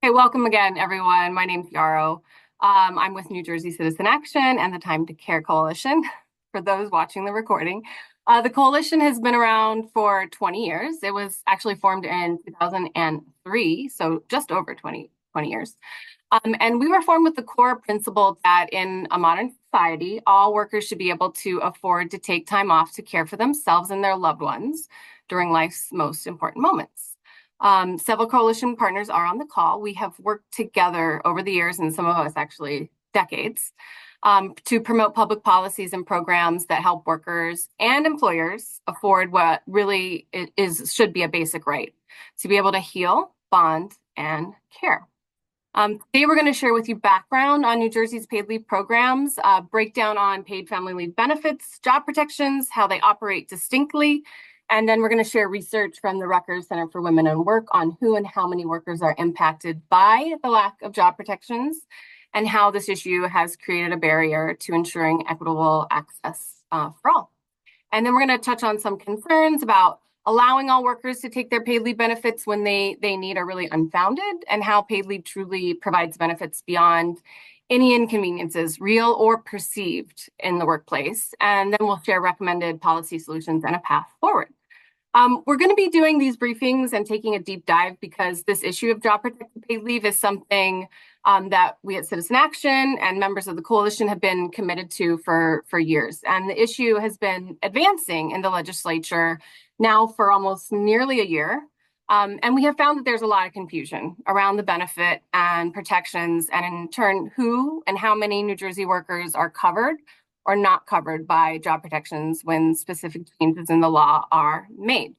Hey, welcome again, everyone. My name's Yarrow. I'm with New Jersey Citizen Action and the Time to Care Coalition. For those watching the recording, the coalition has been around for 20 years. It was actually formed in 2003, so just over 20 years. And we were formed with the core principle that in a modern society, all workers should be able to afford to take time off to care for themselves and their loved ones during life's most important moments. Several coalition partners are on the call. We have worked together over the years, and some of us actually decades, to promote public policies and programs that help workers and employers afford what really should be a basic right to be able to heal, bond, and care. Today, we're going to share with you background on New Jersey's paid leave programs, breakdown on paid family leave benefits, job protections, how they operate distinctly, and then we're going to share research from the Rutger Center for Women and Work on who and how many workers are impacted by the lack of job protections and how this issue has created a barrier to ensuring equitable access for all. And then we're going to touch on some concerns about allowing all workers to take their paid leave benefits when they need are really unfounded, and how paid leave truly provides benefits beyond any inconveniences, real or perceived, in the workplace. And then we'll share recommended policy solutions and a path forward. We're going to be doing these briefings and taking a deep dive because this issue of job protected paid leave is something that we at Citizen Action and members of the coalition have been committed to for years. And the issue has been advancing in the legislature now for almost nearly a year. And we have found that there's a lot of confusion around the benefit and protections, and in turn, who and how many New Jersey workers are covered or not covered by job protections when specific changes in the law are made.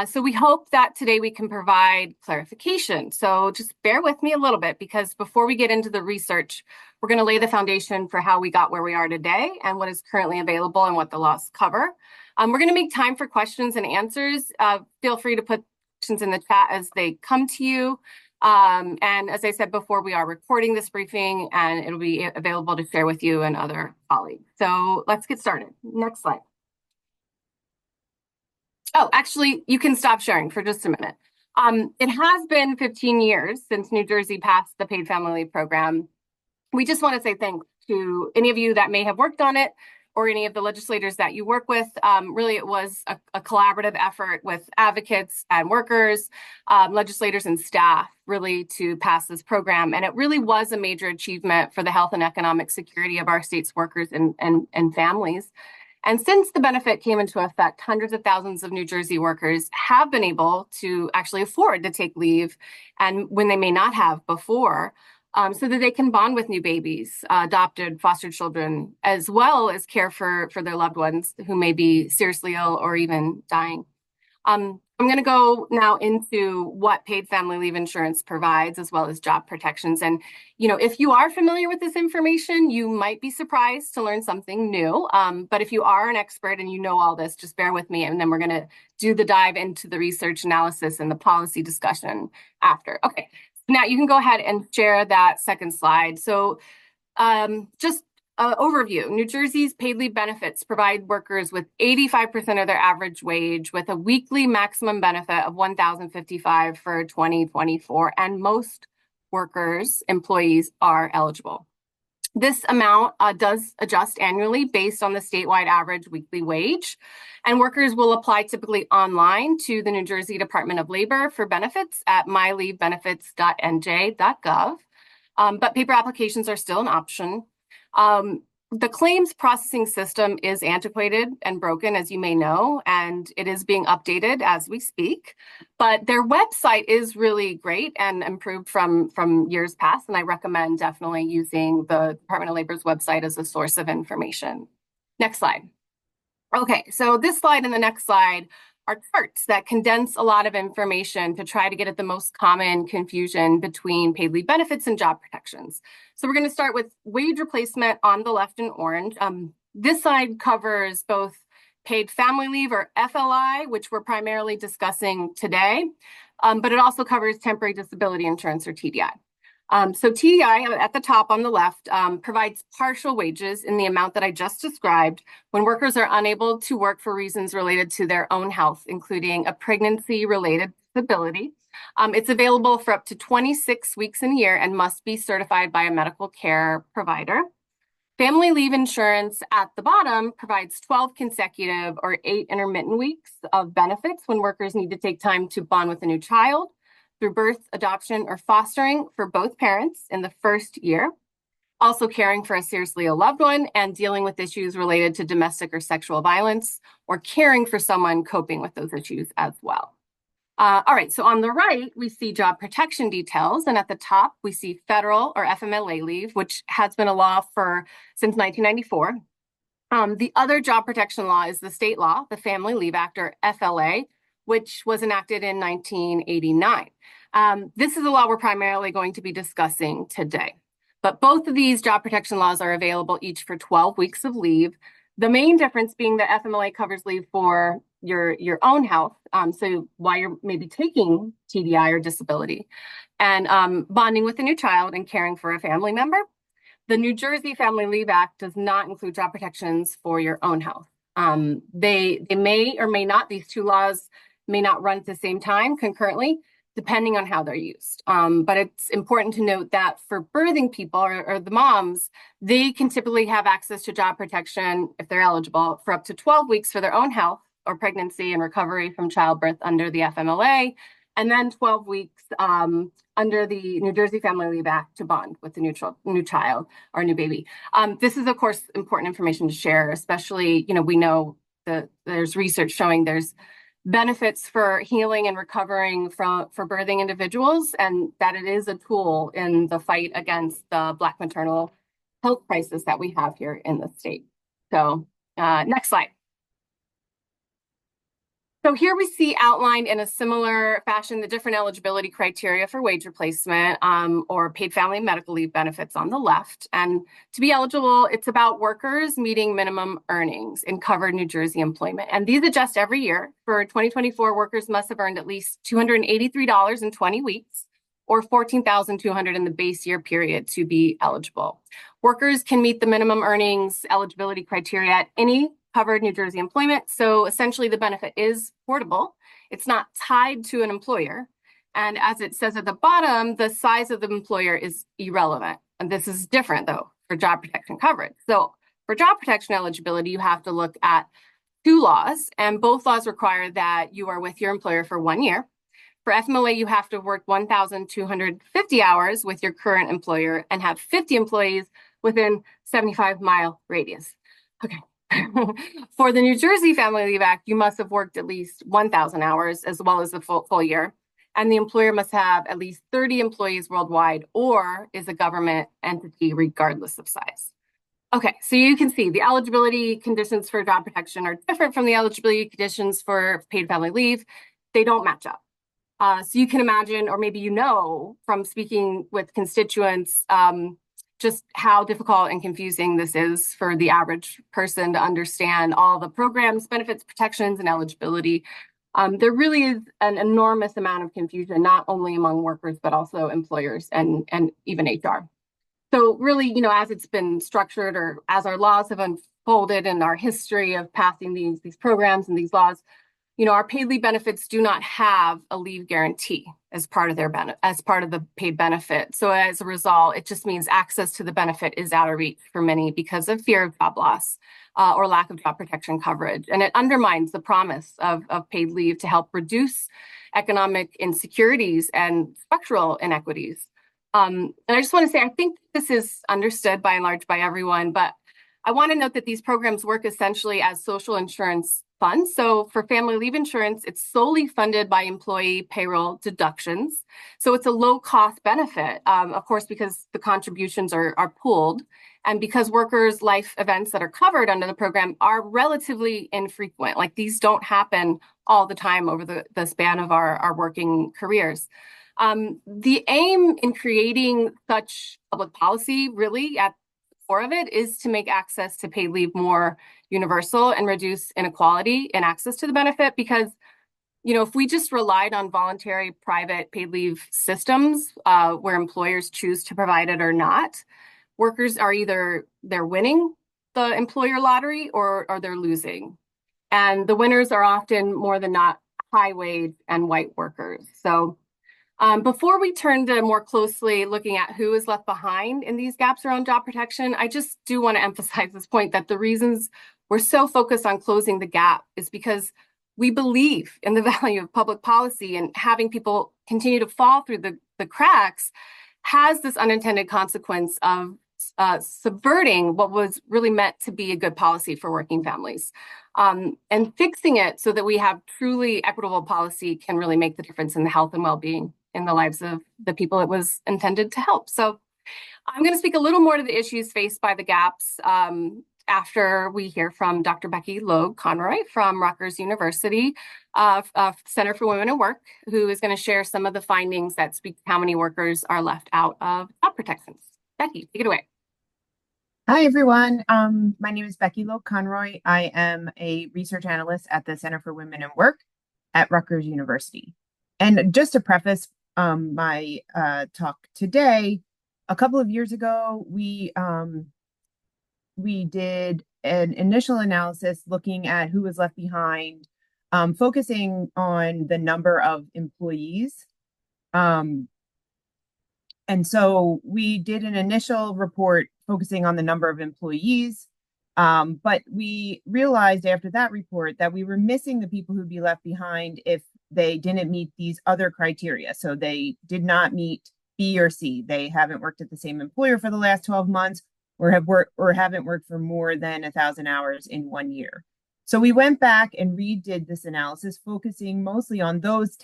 So we hope that today we can provide clarification. So just bear with me a little bit, because before we get into the research, we're going to lay the foundation for how we got where we are today and what is currently available and what the laws cover. We're going to make time for questions and answers. Feel free to put questions in the chat as they come to you. And as I said before, we are recording this briefing and it'll be available to share with you and other colleagues. So let's get started. Next slide. Oh, actually, you can stop sharing for just a minute. It has been 15 years since New Jersey passed the paid family leave program. We just want to say thanks to any of you that may have worked on it, or any of the legislators that you work with. Really, it was a collaborative effort with advocates and workers, legislators and staff, really to pass this program. And it really was a major achievement for the health and economic security of our state's workers and families. And since the benefit came into effect, hundreds of thousands of New Jersey workers have been able to actually afford to take leave, and when they may not have before, so that they can bond with new babies, adopted, foster children, as well as care for their loved ones who may be seriously ill or even dying. I'm going to go now into what paid family leave insurance provides, as well as job protections. And, if you are familiar with this information, you might be surprised to learn something new. But if you are an expert and you know all this, just bear with me. And then we're going to do the dive into the research analysis and the policy discussion after. Okay. Now you can go ahead and share that second slide. So just overview. New Jersey's paid leave benefits provide workers with 85% of their average wage, with a weekly maximum benefit of $1,055 for 2024. And most employees are eligible. This amount does adjust annually based on the statewide average weekly wage, and workers will apply typically online to the New Jersey Department of Labor for benefits at myleavebenefits.nj.gov, but paper applications are still an option. The claims processing system is antiquated and broken, as you may know, and it is being updated as we speak. But their website is really great and improved from years past, and I recommend definitely using the Department of Labor's website as a source of information. Next slide. Okay, so this slide and the next slide are charts that condense a lot of information to try to get at the most common confusion between paid leave benefits and job protections. So we're going to start with wage replacement on the left in orange. This slide covers both paid family leave, or FLI, which we're primarily discussing today, but it also covers temporary disability insurance, or TDI. So TDI at the top on the left provides partial wages in the amount that I just described when workers are unable to work for reasons related to their own health, including a pregnancy-related disability, It's available for up to 26 weeks in a year and must be certified by a medical care provider. Family leave insurance at the bottom provides 12 consecutive or 8 intermittent weeks of benefits when workers need to take time to bond with a new child through birth, adoption, or fostering for both parents in the first year. Also caring for a seriously ill loved one and dealing with issues related to domestic or sexual violence, or caring for someone coping with those issues as well. All right, so on the right, we see job protection details, and at the top, we see federal or FMLA leave, which has been a law since 1994. The other job protection law is the state law, the Family Leave Act, or FLA, which was enacted in 1989. This is the law we're primarily going to be discussing today. But both of these job protection laws are available each for 12 weeks of leave. The main difference being that FMLA covers leave for your own health, so while you're maybe taking TDI or disability, and bonding with a new child and caring for a family member. The New Jersey Family Leave Act does not include job protections for your own health. They may or may not, these two laws may not run at the same time concurrently, depending on how they're used. But it's important to note that for birthing people or the moms, they can typically have access to job protection if they're eligible for up to 12 weeks for their own health or pregnancy and recovery from childbirth under the FMLA, and then 12 weeks under the New Jersey Family Leave Act to bond with the new child or new baby. This is, of course, important information to share, especially, we know that there's research showing there's benefits for healing and recovering for birthing individuals, and that it is a tool in the fight against the Black maternal health crisis that we have here in the state. So next slide. So here we see outlined in a similar fashion the different eligibility criteria for wage replacement or paid family and medical leave benefits on the left. And to be eligible, it's about workers meeting minimum earnings in covered New Jersey employment. And these adjust every year. For 2024, workers must have earned at least $283 in 20 weeks or $14,200 in the base year period to be eligible. Workers can meet the minimum earnings eligibility criteria at any covered New Jersey employment. So essentially the benefit is portable. It's not tied to an employer. And as it says at the bottom, the size of the employer is irrelevant. And this is different though for job protection coverage. So for job protection eligibility, you have to look at two laws, and both laws require that you are with your employer for 1 year. For FMLA, you have to work 1,250 hours with your current employer and have 50 employees within 75-mile radius. Okay. For the New Jersey Family Leave Act, you must have worked at least 1,000 hours as well as the full year. And the employer must have at least 30 employees worldwide or is a government entity regardless of size. Okay, so you can see the eligibility conditions for job protection are different from the eligibility conditions for paid family leave. They don't match up. So you can imagine, or maybe from speaking with constituents, just how difficult and confusing this is for the average person to understand all the programs, benefits, protections, and eligibility. There really is an enormous amount of confusion, not only among workers, but also employers and even HR. So really, as it's been structured or as our laws have unfolded in our history of passing these programs and these laws, our paid leave benefits do not have a leave guarantee as part of the paid benefit. So as a result, it just means access to the benefit is out of reach for many because of fear of job loss or lack of job protection coverage. And it undermines the promise of paid leave to help reduce economic insecurities and structural inequities. And I just want to say, I think this is understood by and large by everyone, but I want to note that these programs work essentially as social insurance funds. So for family leave insurance, it's solely funded by employee payroll deductions. So it's a low cost benefit, of course, because the contributions are pooled and because workers' life events that are covered under the program are relatively infrequent. Like these don't happen all the time over the span of our working careers. The aim in creating such public policy really at core of it is to make access to paid leave more universal and reduce inequality in access to the benefit because, if we just relied on voluntary private paid leave systems where employers choose to provide it or not, workers are either they're winning the employer lottery or they're losing. And the winners are often more than not high wage and white workers. So Before we turn to more closely looking at who is left behind in these gaps around job protection, I just do want to emphasize this point that the reasons we're so focused on closing the gap is because we believe in the value of public policy, and having people continue to fall through the cracks has this unintended consequence of subverting what was really meant to be a good policy for working families. And fixing it so that we have truly equitable policy can really make the difference in the health and well-being in the lives of the people it was intended to help. So I'm going to speak a little more to the issues faced by the gaps after we hear from Dr. Becky Logue-Conroy from Rutgers University Center for Women at Work, who is going to share some of the findings that speak to how many workers are left out of job protections. Becky, take it away. Hi, everyone. My name is Becky Logue-Conroy. I am a research analyst at the Center for Women in Work at Rutgers University. And just to preface my talk today, a couple of years ago, we did an initial analysis looking at who was left behind, focusing on the number of employees. And so we did an initial report focusing on the number of employees, but we realized after that report that we were missing the people who'd be left behind if they didn't meet these other criteria. So they did not meet B or C. They haven't worked at the same employer for the last 12 months or haven't worked for more than 1,000 hours in 1 year. So we went back and redid this analysis, focusing mostly on those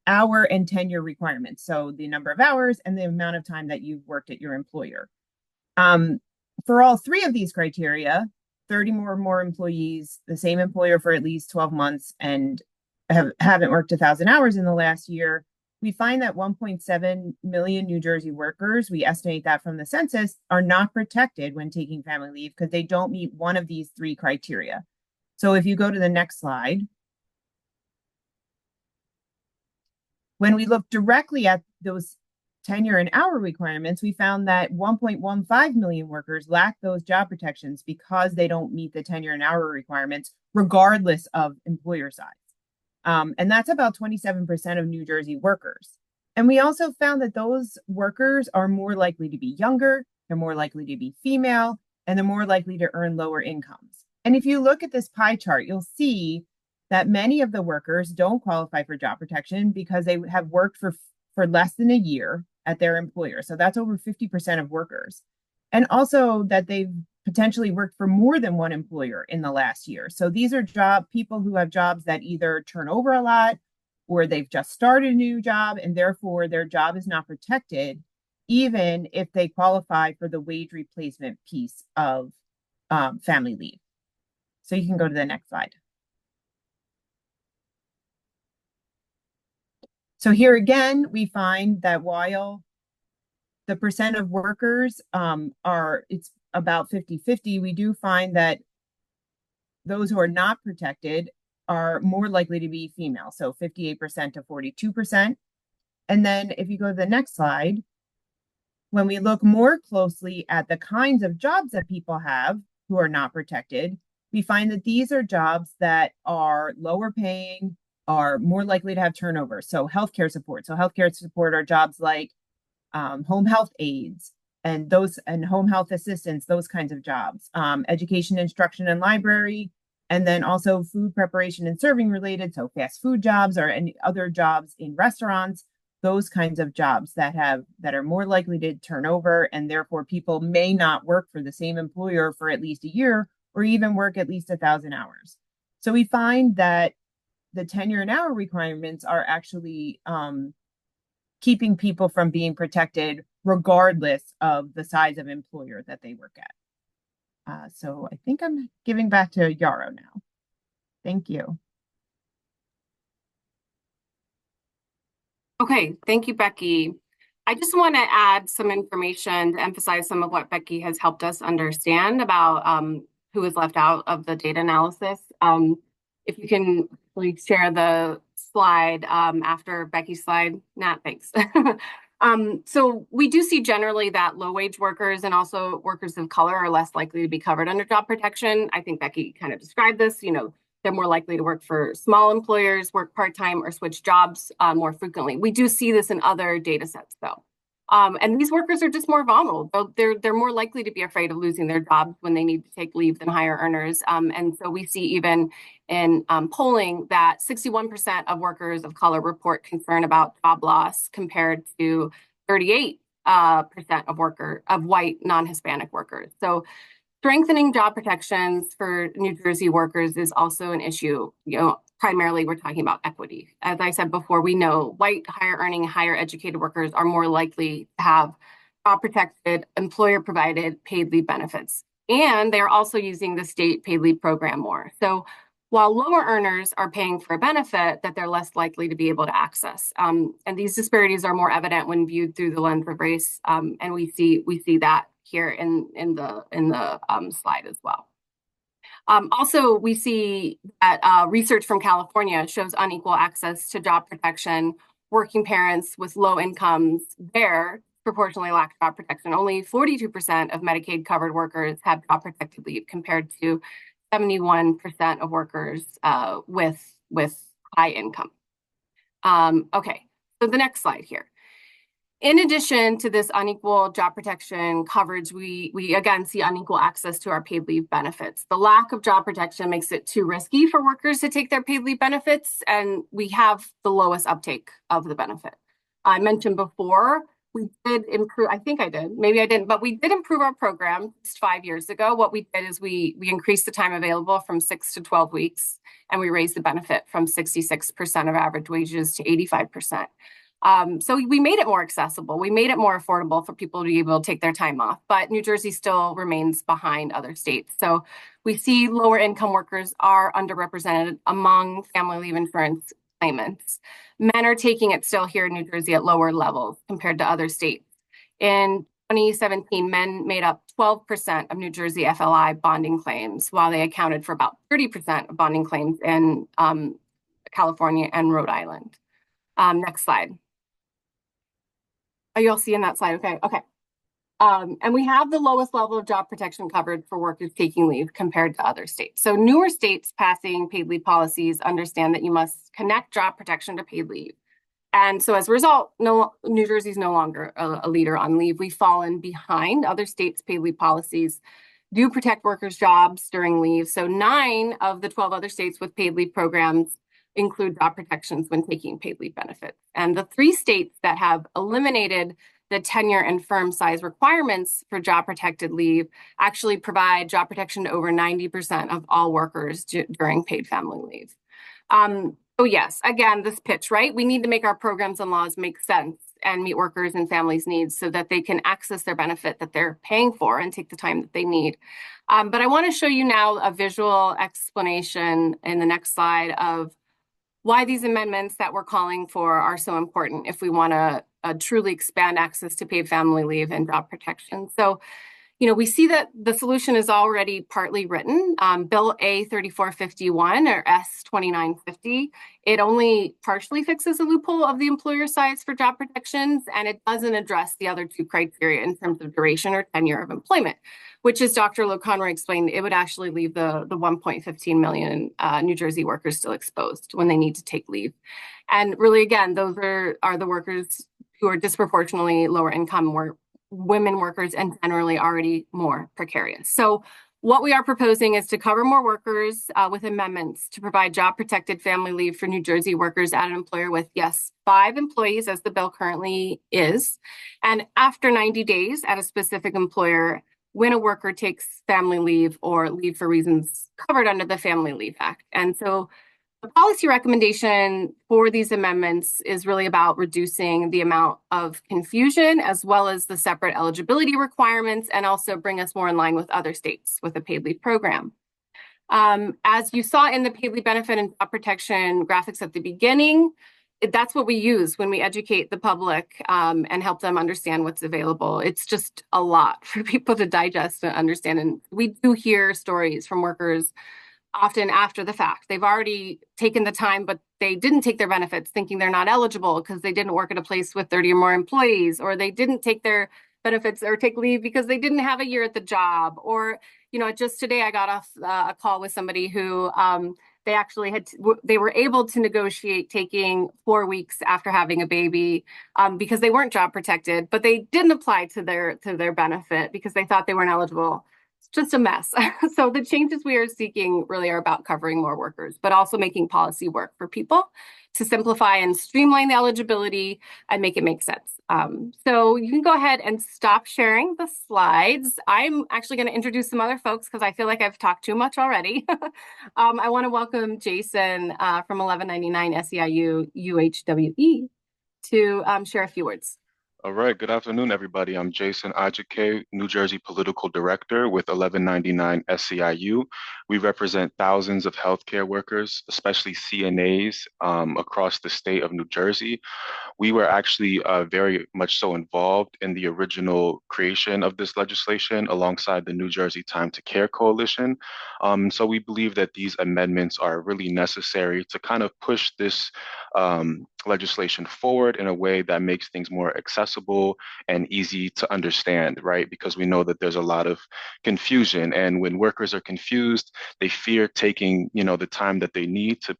hour and tenure requirements. So the number of hours and the amount of time that you've worked at your employer. For all three of these criteria, 30 or more employees, the same employer for at least 12 months, and haven't worked 1,000 hours in the last year, we find that 1.7 million New Jersey workers, we estimate that from the census, are not protected when taking family leave because they don't meet one of these three criteria. So if you go to the next slide, when we look directly at those tenure and hour requirements, we found that 1.15 million workers lack those job protections because they don't meet the tenure and hour requirements, regardless of employer size. And that's about 27% of New Jersey workers. And we also found that those workers are more likely to be younger, they're more likely to be female, and they're more likely to earn lower incomes. And if you look at this pie chart, you'll see that many of the workers don't qualify for job protection because they have worked for less than a year at their employer. So that's over 50% of workers. And also that they've potentially worked for more than one employer in the last year. So these are people who have jobs that either turn over a lot or they've just started a new job and therefore their job is not protected, even if they qualify for the wage replacement piece of family leave. So you can go to the next slide. So here again, we find that while the percent of workers it's about 50-50, we do find that those who are not protected are more likely to be female, so 58% to 42%. And then if you go to the next slide, when we look more closely at the kinds of jobs that people have who are not protected, we find that these are jobs that are lower paying, are more likely to have turnover. So healthcare support. So healthcare support are jobs like home health aides and home health assistants, those kinds of jobs. Education, instruction, and library, and then also food preparation and serving related. So fast food jobs or any other jobs in restaurants, those kinds of jobs that are more likely to turn over, and therefore people may not work for the same employer for at least a year or even work at least 1,000 hours. So we find that the tenure and hour requirements are actually keeping people from being protected regardless of the size of employer that they work at. So I think I'm giving back to Yarrow now. Thank you. Okay, thank you, Becky. I just want to add some information to emphasize some of what Becky has helped us understand about who is left out of the data analysis. If you can please share the slide after Becky's slide. Nat, thanks. So we do see generally that low-wage workers and also workers of color are less likely to be covered under job protection. I think Becky kind of described this. They're more likely to work for small employers, work part-time, or switch jobs more frequently. We do see this in other data sets, though. And these workers are just more vulnerable. They're more likely to be afraid of losing their jobs when they need to take leave than higher earners. And so we see even in polling that 61% of workers of color report concern about job loss compared to 38% of white non-Hispanic workers. So strengthening job protections for New Jersey workers is also an issue. Primarily we're talking about equity. As I said before, we know white, higher earning, higher educated workers are more likely to have job protected, employer provided paid leave benefits. And they're also using the state paid leave program more. So while lower earners are paying for a benefit that they're less likely to be able to access. And these disparities are more evident when viewed through the lens of race. And we see that here in the slide as well. Also, we see that research from California shows unequal access to job protection. Working parents with low incomes there proportionally lack job protection. Only 42% of Medicaid covered workers have job protected leave compared to 71% of workers with high income. Okay, so the next slide here. In addition to this unequal job protection coverage, we again see unequal access to our paid leave benefits. The lack of job protection makes it too risky for workers to take their paid leave benefits, and we have the lowest uptake of the benefit. I mentioned before, we did improve, I think I did, maybe I didn't, but we did improve our program just 5 years ago. What we did is we increased the time available from 6 to 12 weeks, and we raised the benefit from 66% of average wages to 85%. So we made it more accessible. We made it more affordable for people to be able to take their time off, but New Jersey still remains behind other states. So we see lower income workers are underrepresented among family leave insurance claimants. Men are taking it still here in New Jersey at lower levels compared to other states. In 2017, men made up 12% of New Jersey FLI bonding claims, while they accounted for about 30% of bonding claims in California and Rhode Island. Next slide. Oh, you'll see in that slide. Okay. And we have the lowest level of job protection covered for workers taking leave compared to other states. So newer states passing paid leave policies understand that you must connect job protection to paid leave. And so as a result, New Jersey is no longer a leader on leave. We've fallen behind other states' paid leave policies do protect workers' jobs during leave. So 9 of the 12 other states with paid leave programs include job protections when taking paid leave benefits. And the 3 states that have eliminated the tenure and firm size requirements for job protected leave actually provide job protection to over 90% of all workers during paid family leave. So yes, again, this pitch, right? We need to make our programs and laws make sense and meet workers and families' needs so that they can access their benefit that they're paying for and take the time that they need. But I want to show you now a visual explanation in the next slide of why these amendments that we're calling for are so important if we want to truly expand access to paid family leave and job protection. So, we see that the solution is already partly written. Bill A 3451 or S 2950, it only partially fixes a loophole of the employer size for job protections, and it doesn't address the other 2 criteria in terms of duration or tenure of employment, which, as Dr. Loconroy explained, it would actually leave the 1.15 million New Jersey workers still exposed when they need to take leave. And really, again, those are the workers who are disproportionately lower income women workers and generally already more precarious. So what we are proposing is to cover more workers with amendments to provide job protected family leave for New Jersey workers at an employer with, yes, 5 employees as the bill currently is. And after 90 days at a specific employer, when a worker takes family leave or leave for reasons covered under the Family Leave Act. And so the policy recommendation for these amendments is really about reducing the amount of confusion as well as the separate eligibility requirements, and also bring us more in line with other states with a paid leave program. As you saw in the paid leave benefit and job protection graphics at the beginning, that's what we use when we educate the public and help them understand what's available. It's just a lot for people to digest and understand. And we do hear stories from workers often after the fact. They've already taken the time, but they didn't take their benefits thinking they're not eligible because they didn't work at a place with 30 or more employees, or they didn't take their benefits or take leave because they didn't have a year at the job. Or, just today I got off a call with somebody who They actually they were able to negotiate taking 4 weeks after having a baby because they weren't job protected, but they didn't apply to their benefit because they thought they weren't eligible. It's just a mess. So the changes we are seeking really are about covering more workers, but also making policy work for people to simplify and streamline the eligibility and make it make sense. So you can go ahead and stop sharing the slides. I'm actually going to introduce some other folks because I feel like I've talked too much already. I want to welcome Jason from 1199 SEIU UHWE to share a few words. All right, good afternoon, everybody. I'm Jason Ajike, New Jersey Political Director with 1199 SEIU. We represent thousands of healthcare workers, especially CNAs, across the state of New Jersey. We were actually very much so involved in the original creation of this legislation alongside the New Jersey Time to Care Coalition. So we believe that these amendments are really necessary to kind of push this legislation forward in a way that makes things more accessible and easy to understand, right? Because we know that there's a lot of confusion, and when workers are confused, they fear taking, the time that they need to,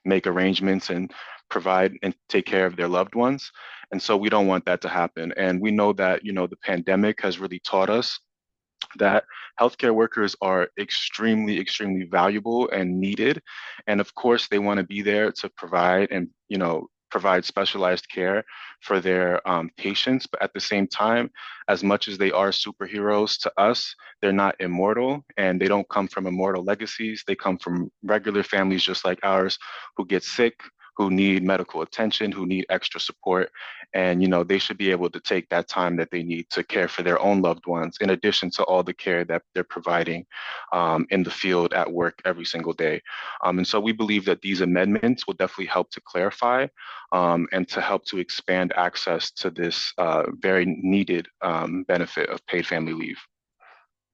make arrangements and provide and take care of their loved ones. And so we don't want that to happen. And we know that, the pandemic has really taught us that healthcare workers are extremely, extremely valuable and needed. And of course, they want to be there to provide and, provide specialized care for their patients. But at the same time, as much as they are superheroes to us, they're not immortal, and they don't come from immortal legacies. They come from regular families just like ours who get sick, who need medical attention, who need extra support. And, they should be able to take that time that they need to care for their own loved ones, in addition to all the care that they're providing in the field at work every single day. And so we believe that these amendments will definitely help to clarify and to help to expand access to this very needed benefit of paid family leave.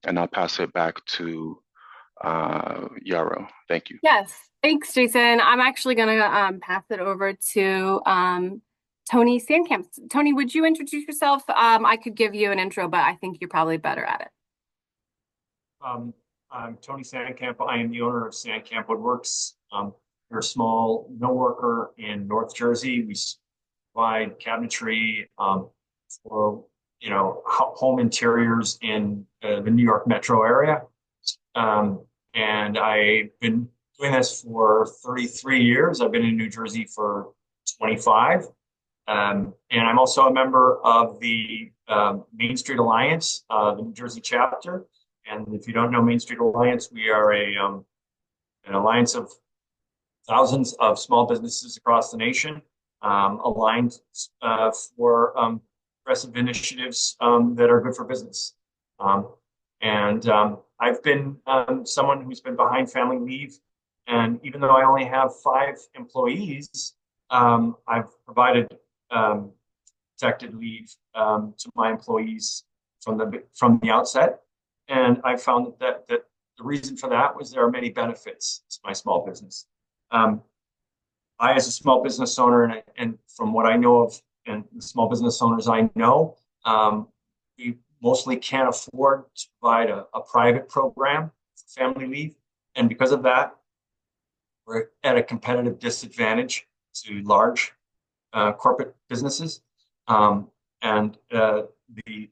And I'll pass it back to Yarrow. Thank you. Yes, thanks, Jason. I'm actually going to pass it over to Tony Sandkamp. Tony, would you introduce yourself? I could give you an intro, but I think you're probably better at it. I'm Tony Sandkamp. I am the owner of Sandkamp Woodworks. We're a small mill worker in North Jersey. We provide cabinetry for home interiors in the New York metro area. And I've been doing this for 33 years. I've been in New Jersey for 25. And I'm also a member of the Main Street Alliance, the New Jersey chapter. And if you don't know Main Street Alliance, we are an alliance of thousands of small businesses across the nation, aligned for progressive initiatives that are good for business. I've been someone who's been behind family leave. And even though I only have 5 employees, I've provided protected leave to my employees from the outset. And I found that the reason for that was there are many benefits to my small business. I, as a small business owner, and from what I know of, and the small business owners I know, we mostly can't afford to provide a private program for family leave. And because of that, we're at a competitive disadvantage to large corporate businesses. And the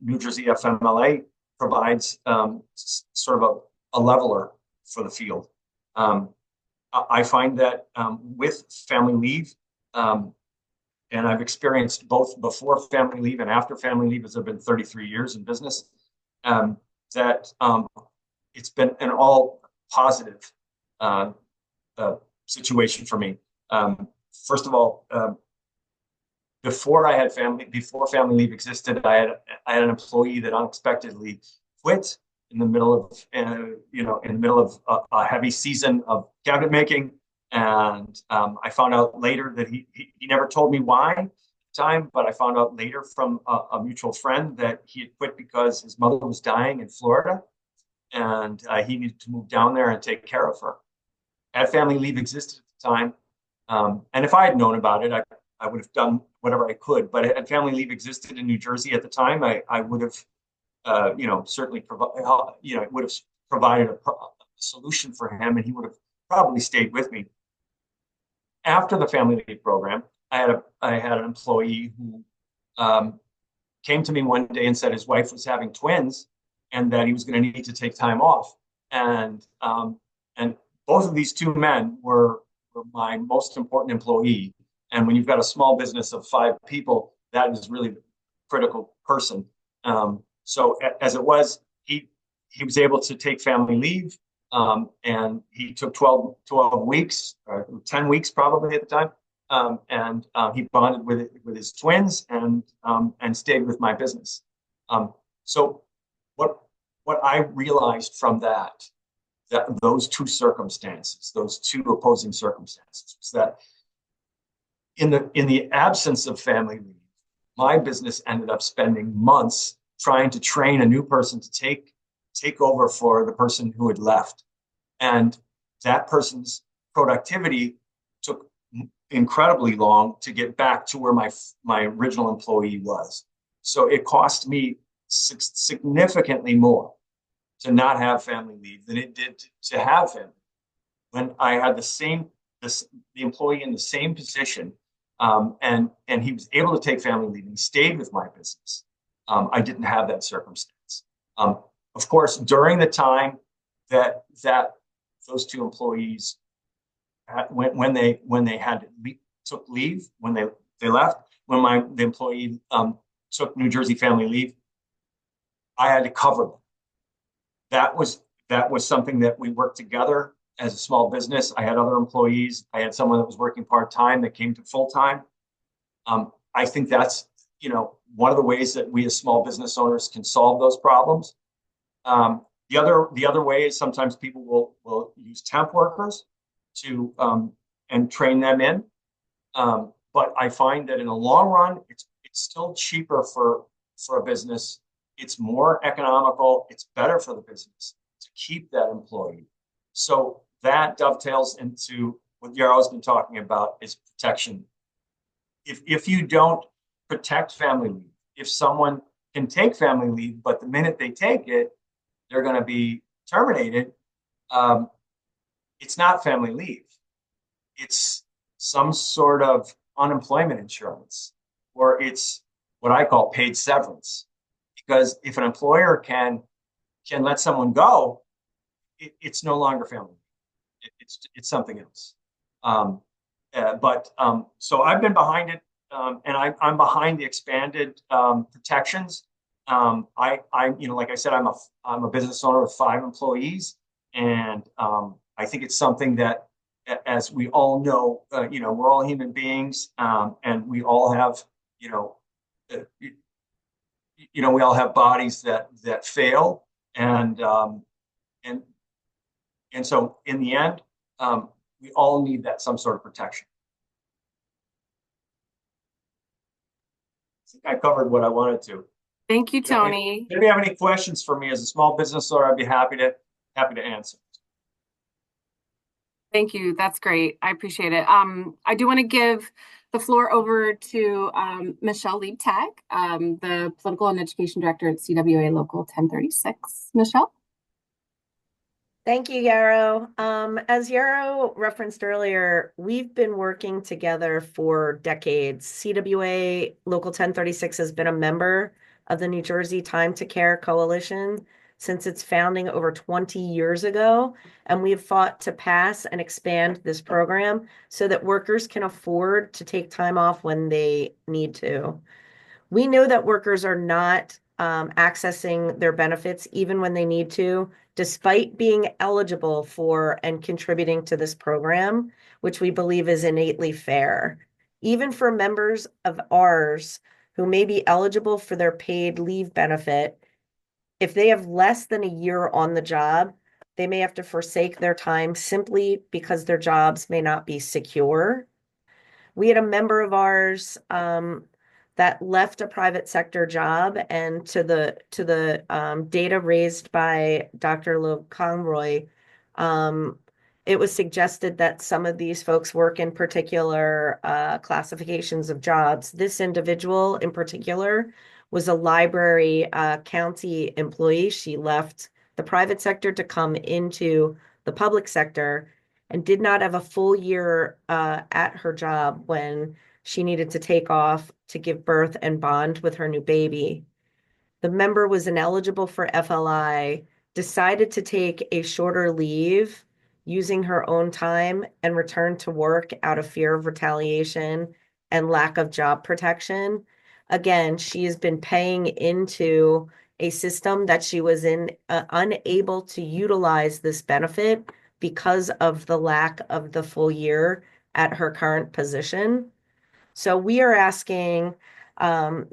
New Jersey FMLA provides sort of a leveler for the field. I find that with family leave, and I've experienced both before family leave and after family leave, as I've been 33 years in business, that it's been an all positive situation for me. First of all, before family leave existed, I had an employee that unexpectedly quit in the middle of a heavy season of cabinet making. And I found out later that he never told me why at the time, but I found out later from a mutual friend that he had quit because his mother was dying in Florida, and he needed to move down there and take care of her. Had family leave existed at the time, and if I had known about it, I would have done whatever I could. But had family leave existed in New Jersey at the time, I would have, certainly would have provided a solution for him, and he would have probably stayed with me. After the family leave program, I had an employee who came to me one day and said his wife was having twins and that he was going to need to take time off. And both of these two men were my most important employee. And when you've got a small business of 5 people, that is really the critical person. So as it was, he was able to take family leave, and he took 12 weeks, or 10 weeks probably at the time. And he bonded with his twins and stayed with my business. So what I realized from that those two circumstances, those two opposing circumstances, was that in the absence of family leave, my business ended up spending months trying to train a new person to take over for the person who had left. And that person's productivity took incredibly long to get back to where my original employee was. So it cost me significantly more to not have family leave than it did to have family. When I had the employee in the same position, and he was able to take family leave and he stayed with my business, I didn't have that circumstance. Of course, during the time that those two employees when they had took leave, when they left, when the employee took New Jersey family leave, I had to cover them. That was something that we worked together as a small business. I had other employees. I had someone that was working part-time that came to full-time. I think that's, one of the ways that we as small business owners can solve those problems. The other way is sometimes people will use temp workers to and train them in. But I find that in the long run, it's still cheaper for a business. It's more economical. It's better for the business to keep that employee. So that dovetails into what Yarrow's been talking about, is protection. If you don't protect family leave, if someone can take family leave, but the minute they take it, they're going to be terminated, it's not family leave. It's some sort of unemployment insurance, or it's what I call paid severance. Because if an employer can let someone go, it's no longer family. It's something else. So I've been behind it, and I'm behind the expanded protections. Like I said, I'm a business owner with 5 employees, and I think it's something that, as we all know, we're all human beings, and we all have, we all have bodies that fail, and so in the end, we all need some sort of protection. I think I covered what I wanted to. Thank you, Tony. If you have any questions for me as a small business owner, I'd be happy to answer. Thank you. That's great. I appreciate it. I do want to give the floor over to Michelle Liebtag, the Political and Education Director at CWA Local 1036. Michelle? Thank you, Yarrow. As Yarrow referenced earlier, we've been working together for decades. CWA Local 1036 has been a member of the New Jersey Time to Care Coalition since its founding over 20 years ago, and we have fought to pass and expand this program so that workers can afford to take time off when they need to. We know that workers are not accessing their benefits even when they need to, despite being eligible for and contributing to this program, which we believe is innately fair. Even for members of ours who may be eligible for their paid leave benefit, if they have less than a year on the job, they may have to forsake their time simply because their jobs may not be secure. We had a member of ours that left a private sector job, and to the data raised by Dr. Lou Conroy, it was suggested that some of these folks work in particular classifications of jobs. This individual in particular was a library county employee. She left the private sector to come into the public sector, and did not have a full year at her job when she needed to take off to give birth and bond with her new baby. The member was ineligible for FLI, decided to take a shorter leave using her own time and return to work out of fear of retaliation and lack of job protection. Again, she has been paying into a system that she was unable to utilize this benefit because of the lack of the full year at her current position. So we are asking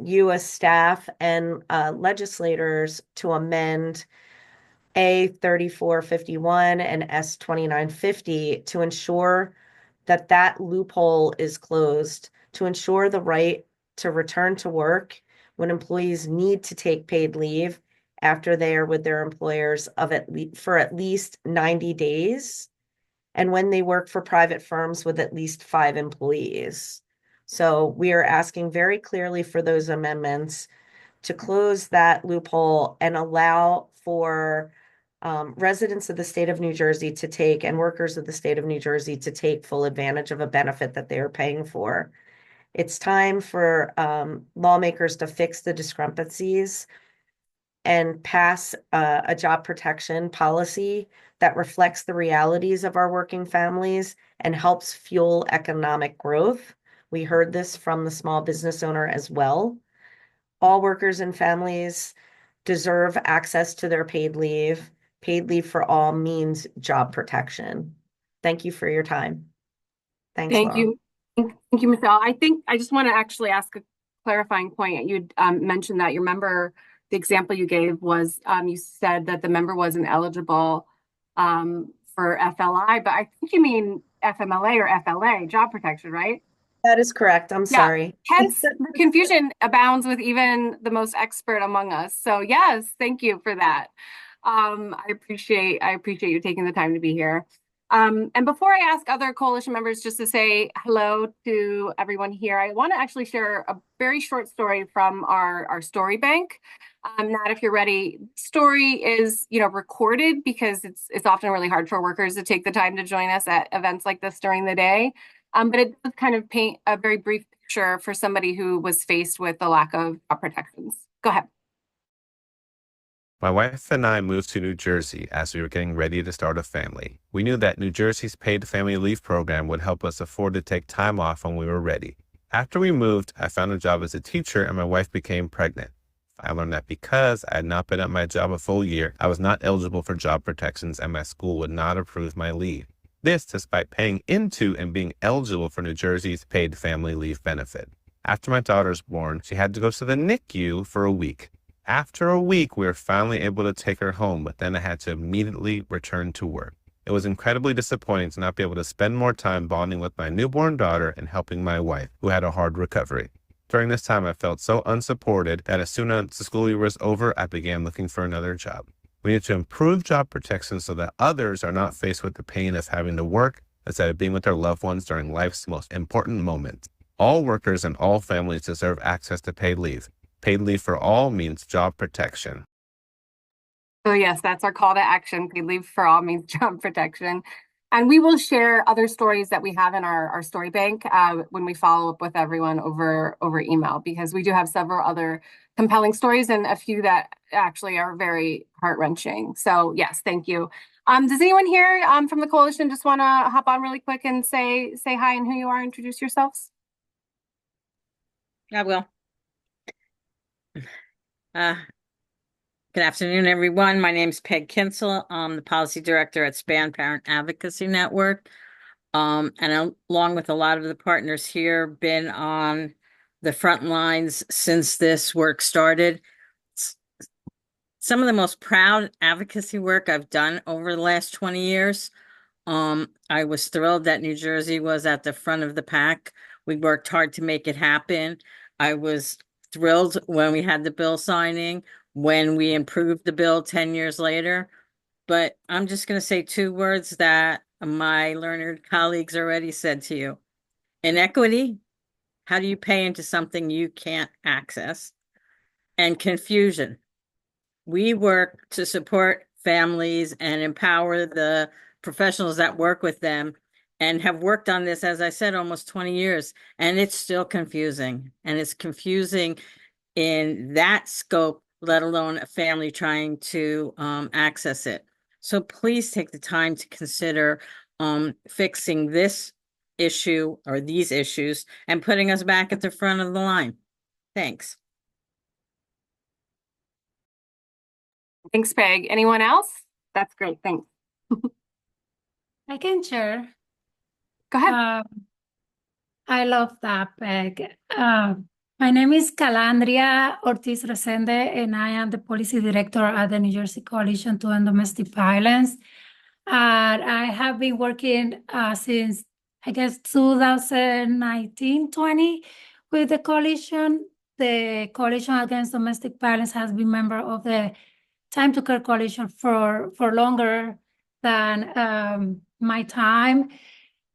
you as staff and legislators to amend A 3451 and S 2950 to ensure that that loophole is closed, to ensure the right to return to work when employees need to take paid leave after they are with their employers for at least 90 days, and when they work for private firms with at least 5 employees. So we are asking very clearly for those amendments to close that loophole and allow for residents of the state of New Jersey to take and workers of the state of New Jersey to take full advantage of a benefit that they are paying for. It's time for lawmakers to fix the discrepancies and pass a job protection policy that reflects the realities of our working families and helps fuel economic growth. We heard this from the small business owner as well. All workers and families deserve access to their paid leave. Paid leave for all means job protection. Thank you for your time. Thanks, Thank Laura. you. Thank you, Michelle. I think I just want to actually ask a clarifying point. You mentioned that your member, the example you gave was you said that the member wasn't eligible for FLI, but I think you mean FMLA or FLA, job protection, right? That is correct. I'm Yeah. sorry. Hence, the confusion abounds with even the most expert among us. So yes, thank you for that. I appreciate you taking the time to be here. And before I ask other coalition members just to say hello to everyone here, I want to actually share a very short story from our story bank. Nat, if you're ready, story is recorded because it's often really hard for workers to take the time to join us at events like this during the day. But it does kind of paint a very brief picture for somebody who was faced with the lack of job protections. Go ahead. My wife and I moved to New Jersey as we were getting ready to start a family. We knew that New Jersey's paid family leave program would help us afford to take time off when we were ready. After we moved, I found a job as a teacher and my wife became pregnant. I learned that because I had not been at my job a full year, I was not eligible for job protections and my school would not approve my leave. This despite paying into and being eligible for New Jersey's paid family leave benefit. After my daughter was born, she had to go to the NICU for a week. After a week, we were finally able to take her home, but then I had to immediately return to work. It was incredibly disappointing to not be able to spend more time bonding with my newborn daughter and helping my wife, who had a hard recovery. During this time, I felt so unsupported that as soon as the school year was over, I began looking for another job. We need to improve job protection so that others are not faced with the pain of having to work instead of being with their loved ones during life's most important moments. All workers and all families deserve access to paid leave. Paid leave for all means job protection. So yes, that's our call to action. Paid leave for all means job protection. And we will share other stories that we have in our story bank when we follow up with everyone over email, because we do have several other compelling stories and a few that actually are very heart-wrenching. So yes, thank you. Does anyone here from the coalition just want to hop on really quick and say hi and who you are, introduce yourselves? I will. Good afternoon, everyone. My name is Peg Kinsel. I'm the policy director at SPAN Parent Advocacy Network. And along with a lot of the partners here, been on the front lines since this work started. Some of the most proud advocacy work I've done over the last 20 years. I was thrilled that New Jersey was at the front of the pack. We worked hard to make it happen. I was thrilled when we had the bill signing, when we improved the bill 10 years later. But I'm just going to say 2 words that my learned colleagues already said to you. Inequity, how do you pay into something you can't access? And confusion. We work to support families and empower the professionals that work with them and have worked on this, as I said, almost 20 years, and it's still confusing. And it's confusing in that scope, let alone a family trying to access it. So please take the time to consider fixing this issue or these issues and putting us back at the front of the line. Thanks. Thanks, Peg. Anyone else? That's great. Thanks. I can share. Go ahead. I love that, Peg. My name is Calandria Ortiz Resende, and I am the policy director at the New Jersey Coalition to End Domestic Violence. And I have been working since, I guess, 2019-20 with the coalition. The Coalition Against Domestic Violence has been member of the Time to Care Coalition for longer than my time.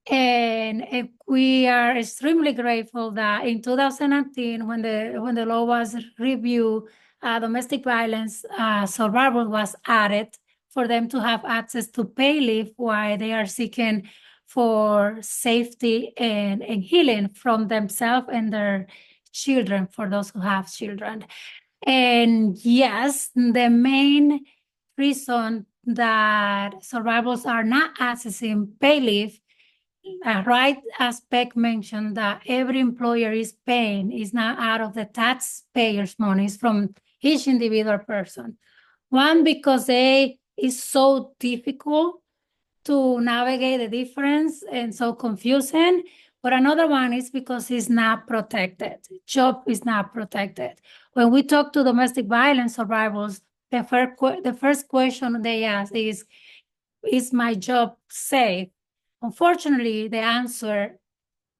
And we are extremely grateful that in 2019, when the law was reviewed, domestic violence survivor was added for them to have access to pay leave while they are seeking for safety and healing from themselves and their children, for those who have children. And yes, the main reason that survivors are not accessing pay leave, right, as Peck mentioned, that every employer is paying is not out of the taxpayers' monies from each individual person. One, because it's so difficult to navigate the difference and so confusing. But another one is because it's not protected. Job is not protected. When we talk to domestic violence survivors, the first question they ask is my job safe? Unfortunately, the answer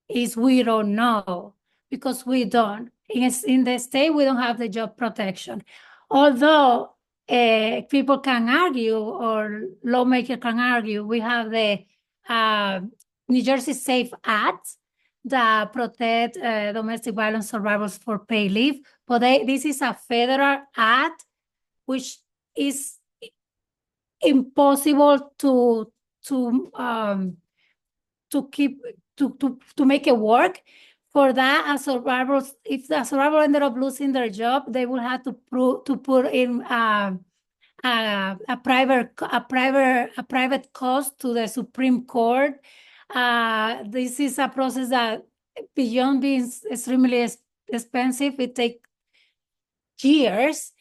is we don't know, because we don't. In the state, we don't have the job protection. Although people can argue, or lawmakers can argue, we have the New Jersey Safe Act that protect domestic violence survivors for pay leave. But this is a federal act, which is impossible to make it work. For that, as survivors, if the survivor ended up losing their job, they will have to put in a private cause to the Supreme Court. This is a process that, beyond being extremely expensive, it takes years.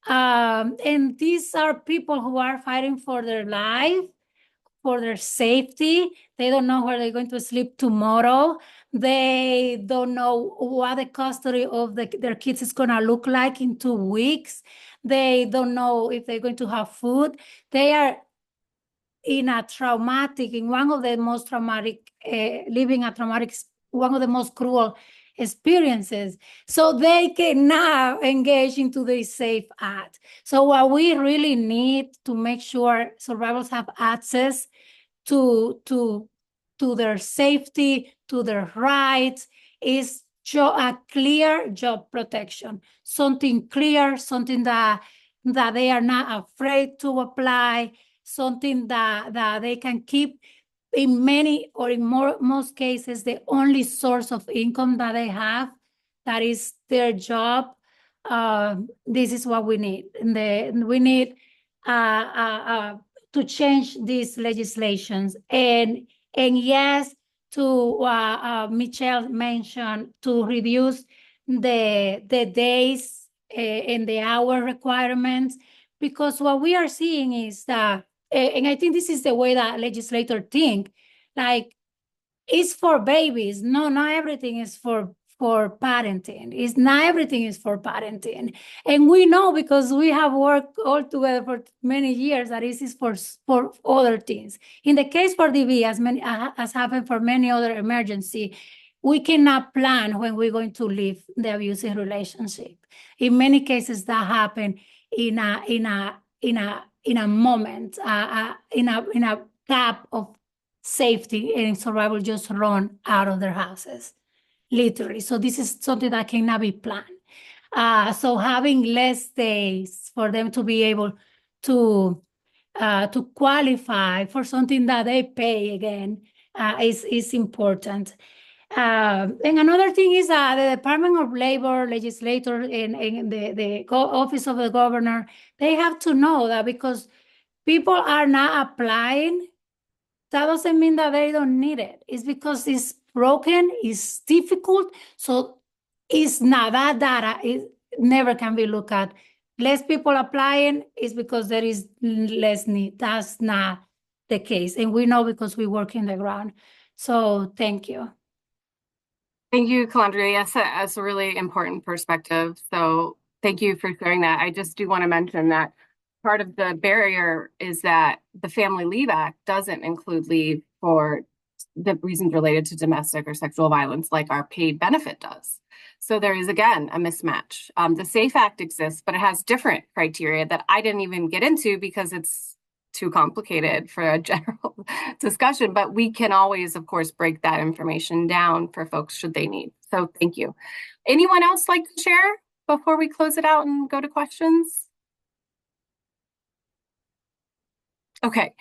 And these are people who are fighting for their life, for their safety. They don't know where they're going to sleep tomorrow. They don't know what the custody of their kids is going to look like in 2 weeks. They don't know if they're going to have food. They are in one of the most traumatic, one of the most cruel experiences. So they can now engage into the Safe Act. So what we really need to make sure survivors have access to their safety, to their rights, is a clear job protection, something clear, something that they are not afraid to apply, something that they can keep in many, or in most cases, the only source of income that they have, that is their job. This is what we need. We need to change these legislations. And yes, to Michelle mentioned, to reduce the days and the hour requirements, because what we are seeing is that, and I think this is the way that legislators think, like, it's for babies. No, not everything is for parenting. It's not everything is for parenting. And we know, because we have worked all together for many years, that this is for other things. In the case for DV, as happened for many other emergency, we cannot plan when we're going to leave the abusive relationship. In many cases, that happen in a moment, in a gap of safety, and survival just run out of their houses, literally. So this is something that cannot be planned. So having less days for them to be able to to qualify for something that they pay again is important. And another thing is the Department of Labor, legislator, and the Office of the Governor, they have to know that because people are not applying, that doesn't mean that they don't need it. It's because it's broken, it's difficult, so it's not that data. It never can be looked at. Less people applying is because there is less need. That's not the case. And we know because we work in the ground. So thank you. Thank you, Calandria. Yes, that's a really important perspective. So thank you for sharing that. I just do want to mention that part of the barrier is that the Family Leave Act doesn't include leave for the reasons related to domestic or sexual violence like our paid benefit does. So there is, again, a mismatch. The SAFE Act exists, but it has different criteria that I didn't even get into because it's too complicated for a general discussion, but we can always, of course, break that information down for folks should they need. So thank you. Anyone else like to share before we close it out and go to questions? Okay,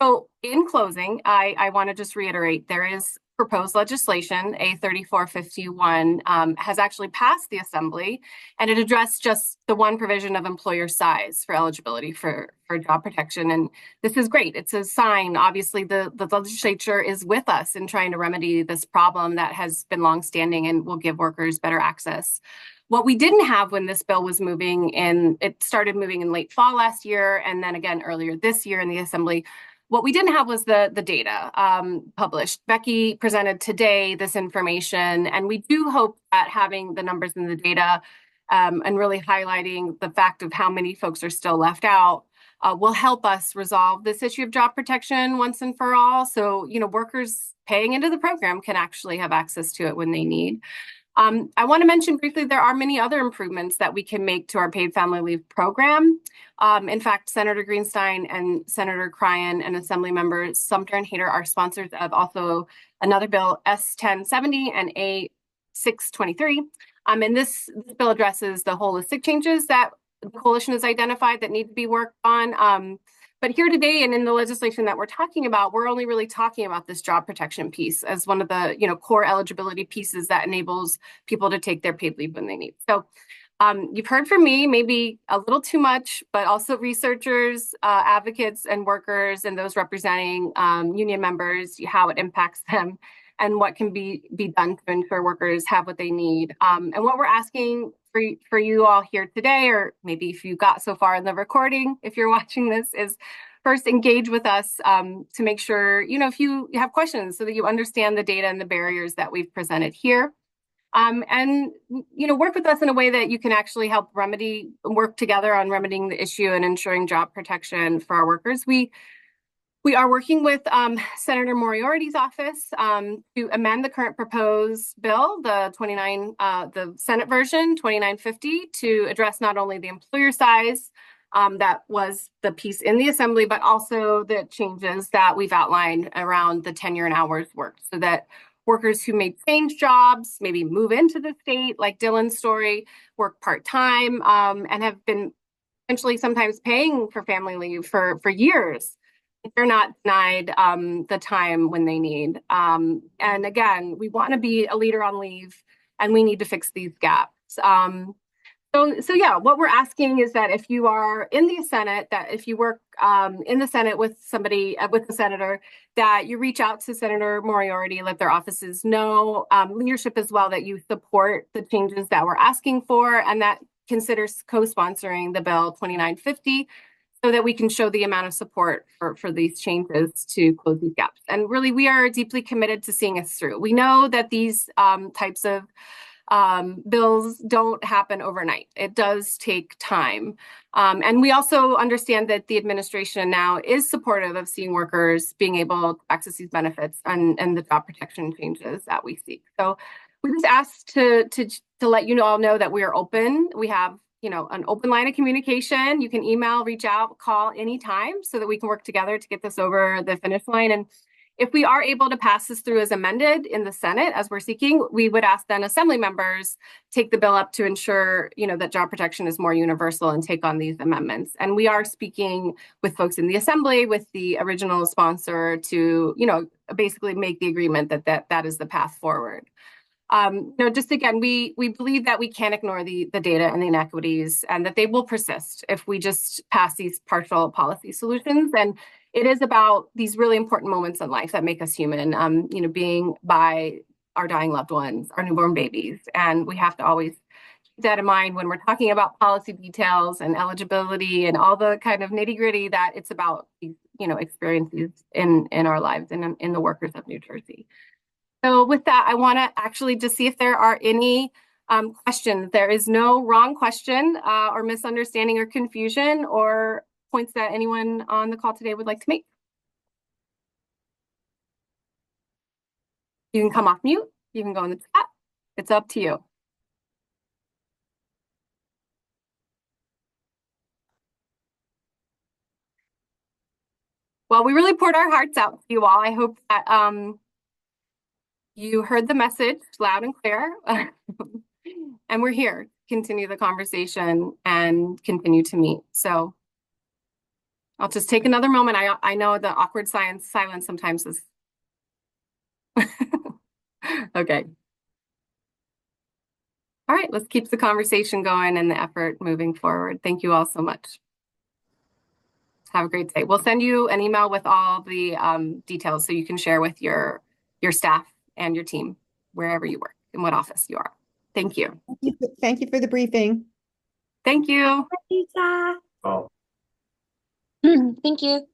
so in closing, I want to just reiterate there is proposed legislation, A 3451, has actually passed the Assembly, and it addressed just the one provision of employer size for eligibility for job protection. And this is great. It's a sign. Obviously, the legislature is with us in trying to remedy this problem that has been longstanding and will give workers better access. What we didn't have when this bill was moving in, it started moving in late fall last year, and then again earlier this year in the Assembly, what we didn't have was the data published. Becky presented today this information, and we do hope that having the numbers and the data and really highlighting the fact of how many folks are still left out will help us resolve this issue of job protection once and for all. So, workers paying into the program can actually have access to it when they need. I want to mention briefly, there are many other improvements that we can make to our paid family leave program. In fact, Senator Greenstein and Senator Cryan and Assembly members Sumter and Hader are sponsors of also another bill, S1070 and A623. And this bill addresses the holistic changes that the coalition has identified that need to be worked on. But here today and in the legislation that we're talking about, we're only really talking about this job protection piece as one of the core eligibility pieces that enables people to take their paid leave when they need. So you've heard from me, maybe a little too much, but also researchers, advocates, and workers, and those representing union members, how it impacts them, and what can be done to ensure workers have what they need. And what we're asking for you all here today, or maybe if you got so far in the recording, if you're watching this, is first engage with us to make sure, if you have questions so that you understand the data and the barriers that we've presented here. And work with us in a way that you can actually help work together on remedying the issue and ensuring job protection for our workers. We are working with Senator Moriarty's office to amend the current proposed bill, the Senate version 2950, to address not only the employer size that was the piece in the Assembly, but also the changes that we've outlined around the tenure and hours worked, so that workers who may change jobs, maybe move into the state, like Dylan's story, work part-time, and have been potentially sometimes paying for family leave for years, they're not denied the time when they need. And again, we want to be a leader on leave, and we need to fix these gaps. So yeah, what we're asking is that if you are in the Senate, that if you work in the Senate with somebody, with the senator, that you reach out to Senator Moriarty, let their offices know, leadership as well, that you support the changes that we're asking for, and that considers co-sponsoring the bill 2950, so that we can show the amount of support for these changes to close these gaps. And really, we are deeply committed to seeing us through. We know that these types of bills don't happen overnight. It does take time. And we also understand that the administration now is supportive of seeing workers being able to access these benefits and the job protection changes that we seek. So we just asked to let you all know that we are open. We have an open line of communication. You can email, reach out, call anytime so that we can work together to get this over the finish line. And if we are able to pass this through as amended in the Senate, as we're seeking, we would ask then Assembly members take the bill up to ensure, that job protection is more universal and take on these amendments. And we are speaking with folks in the Assembly, with the original sponsor to, basically make the agreement that is the path forward. Just again, we believe that we can't ignore the data and the inequities, and that they will persist if we just pass these partial policy solutions. And it is about these really important moments in life that make us human, being by our dying loved ones, our newborn babies. And we have to always keep that in mind when we're talking about policy details and eligibility and all the kind of nitty gritty, that it's about these, experiences in our lives and in the workers of New Jersey. So with that, I want to actually just see if there are any questions. There is no wrong question or misunderstanding or confusion or points that anyone on the call today would like to make. You can come off mute. You can go in the chat. It's up to you. Well, we really poured our hearts out to you all. I hope that you heard the message loud and clear. And we're here to continue the conversation and continue to meet. So I'll just take another moment. I know the awkward silence sometimes is okay. All right, let's keep the conversation going and the effort moving forward. Thank you all so much. Have a great day. We'll send you an email with all the details so you can share with your staff and your team wherever you work, in what office you are. Thank you. Thank you for the briefing. Thank you. Oh. Thank you.